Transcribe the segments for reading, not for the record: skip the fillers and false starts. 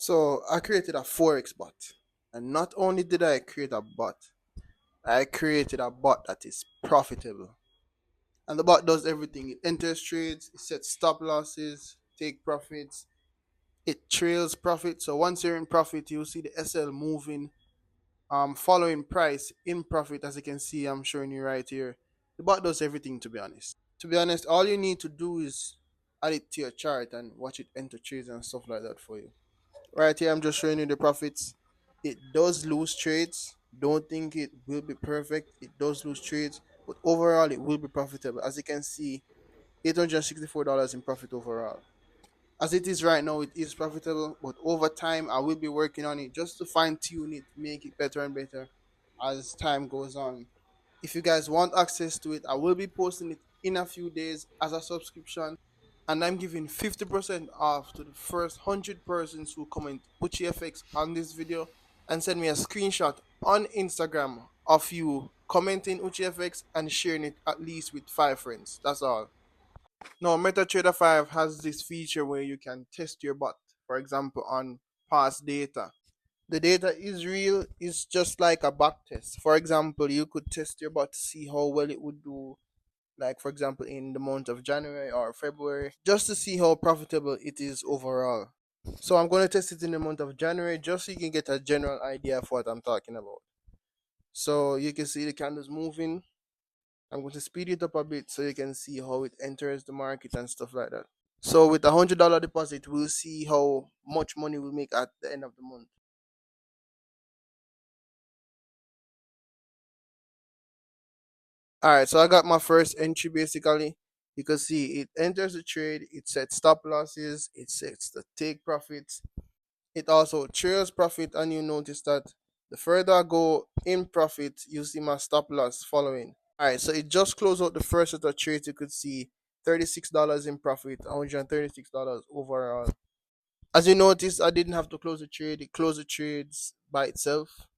So I created a Forex bot. And not only did I create a bot, I created a bot that is profitable. And the bot does everything. It enters trades, it sets stop losses, take profits, it trails profit. So once you're in profit, you'll see the SL moving, following price in profit, as you can see, I'm showing you right here. The bot does everything, to be honest. To be honest, all you need to do is add it to your chart and watch it enter trades and stuff like that for you. Right here, I'm just showing you the profits. It does lose trades. Don't think it will be perfect. It does lose trades, but overall, it will be profitable. As you can see, $864 in profit overall. As it is right now, it is profitable, but over time, I will be working on it just to fine tune it, make it better and better as time goes on. If you guys want access to it, I will be posting it in a few days as a subscription, and I'm giving 50% off to the first 100 persons who comment UchiFX on this video and send me a screenshot on Instagram of you commenting UchiFX and sharing it at least with 5 friends. That's all. Now, MetaTrader 5 has this feature where you can test your bot, for example, on past data. The data is real, it's just like a back test. For example, you could test your bot to see how well it would do, like for example in the month of January or February, just to see how profitable it is overall. So I'm going to test it in the month of January just so you can get a general idea of what I'm talking about. So you can see the candles moving. I'm going to speed it up a bit so you can see how it enters the market and stuff like that. So with $100 deposit, we'll see how much money we'll make at the end of the month. All right, so I got my first entry basically. You can see it enters the trade, it sets stop losses, it sets the take profits, it also trails profit, and you notice that the further I go in profit, you see my stop loss following. All right, so it just closed out the first set of trades. You could see $36 in profit, $136 overall. As you notice, I didn't have to close the trade; it closed the trades by itself.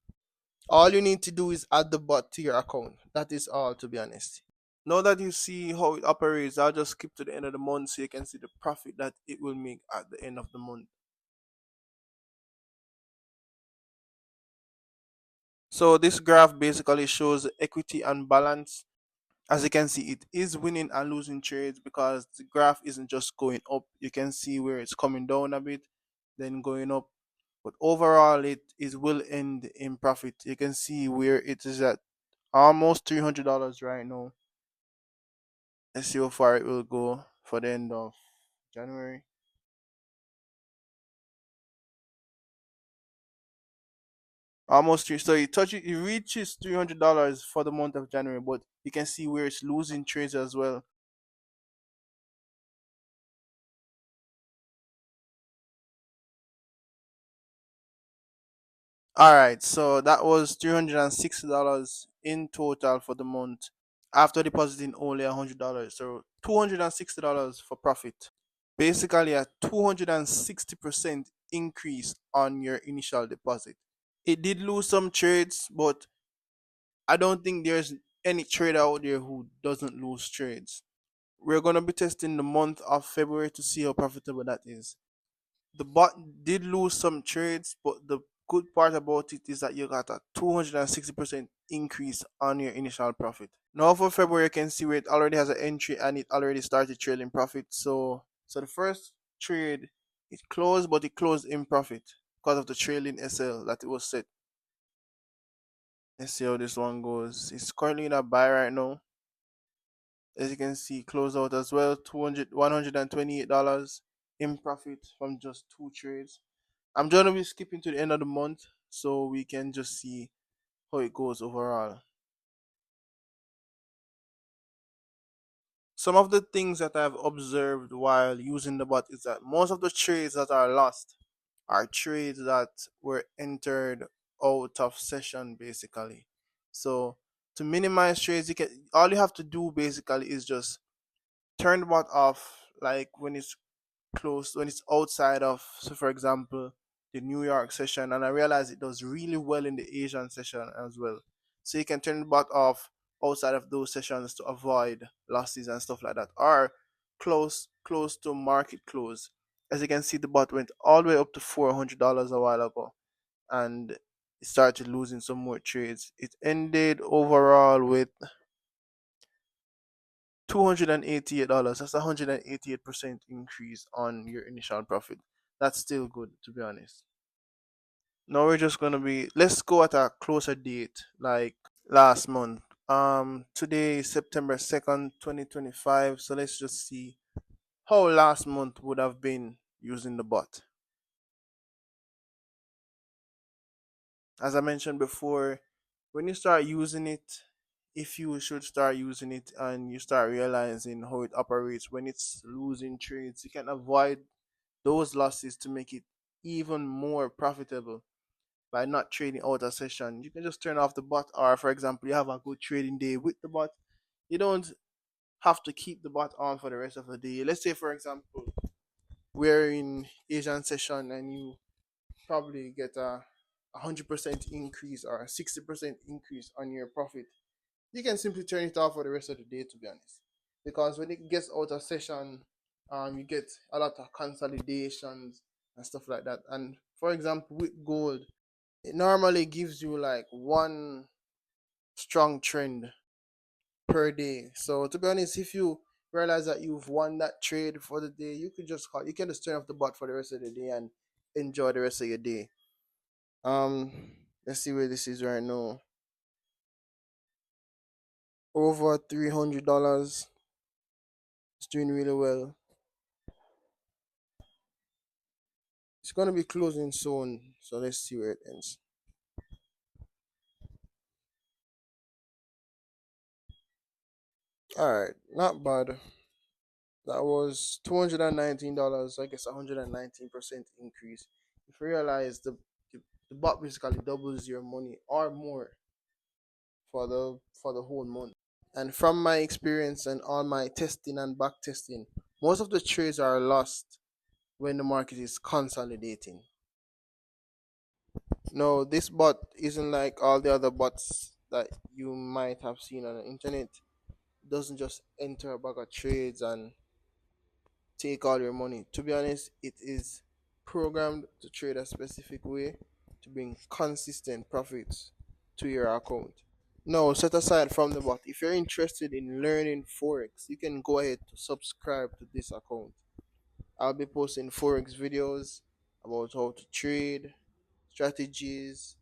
All you need to do is add the bot to your account. That is all, to be honest. Now that you see how it operates, I'll just skip to the end of the month so you can see the profit that it will make at the end of the month. So this graph basically shows equity and balance. As you can see, it is winning and losing trades because the graph isn't just going up. You can see where it's coming down a bit, then going up. But overall, it is will end in profit. You can see where it is at almost $300 right now. Let's see how far it will go for the end of January. Almost three. So it reaches $300 for the month of January, but you can see where it's losing trades as well. All right, so that was $360 in total for the month after depositing only $100. So $260 for profit. Basically, a 260% increase on your initial deposit. It did lose some trades, but I don't think there's any trader out there who doesn't lose trades. We're gonna be testing the month of February to see how profitable that is. The bot did lose some trades, but the good part about it is that you got a 260% increase on your initial profit. Now for February, you can see where it already has an entry and it already started trailing profit. So the first trade it closed, but it closed in profit because of the trailing SL that it was set. Let's see how this one goes. It's currently in a buy right now. As you can see, close out as well, $128 in profit from just 2 trades. I'm gonna be skipping to the end of the month so we can just see how it goes overall. Some of the things that I've observed while using the bot is that most of the trades that are lost are trades that were entered out of session basically. So to minimize trades, you can all you have to do basically is just turn the bot off like when it's close when it's outside of, so for example, the New York session, and I realize it does really well in the Asian session as well. So you can turn the bot off outside of those sessions to avoid losses and stuff like that, or close to market close. As you can see, the bot went all the way up to $400 a while ago, and it started losing some more trades. It ended overall with $288. That's a 188% increase on your initial profit. That's still good, to be honest. Now we're just gonna be, let's go at a closer date, like last month. Today is September 2nd, 2025. So let's just see how last month would have been using the bot. As I mentioned before, when you start using it, if you should start using it and you start realizing how it operates when it's losing trades, you can avoid those losses to make it even more profitable by not trading out a session. You can just turn off the bot, or for example, you have a good trading day with the bot. You don't have to keep the bot on for the rest of the day. Let's say, for example, we're in Asian session and you probably get a 100% increase or a 60% increase on your profit. You can simply turn it off for the rest of the day, to be honest. Because when it gets out of session, you get a lot of consolidations and stuff like that. And for example, with gold, it normally gives you like one strong trend per day. So to be honest, if you realize that you've won that trade for the day, you can just turn off the bot for the rest of the day and enjoy the rest of your day. Let's see where this is right now. Over $300. It's doing really well. It's gonna be closing soon, so let's see where it ends. Alright, not bad. That was $219. I guess 119% increase. If you realize the bot basically doubles your money or more for the whole month. And from my experience and all my testing and back testing, most of the trades are lost when the market is consolidating. No, this bot isn't like all the other bots that you might have seen on the internet. It doesn't just enter a bag of trades and take all your money. To be honest, it is programmed to trade a specific way to bring consistent profits to your account. No, set aside from the bot. If you're interested in learning Forex, you can go ahead to subscribe to this account. I'll be posting Forex videos about how to trade, strategies,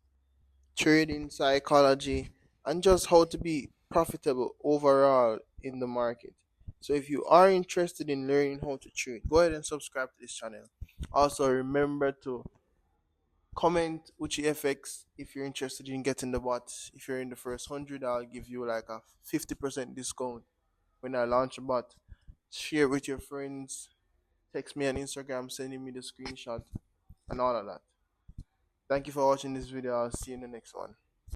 trading psychology, and just how to be profitable overall in the market. So if you are interested in learning how to trade, go ahead and subscribe to this channel. Also, remember to comment Uchi FX if you're interested in getting the bot. If you're in the first 100, I'll give you like a 50% discount when I launch a bot. Share with your friends, text me on Instagram, sending me the screenshot and all of that. Thank you for watching this video. I'll see you in the next one.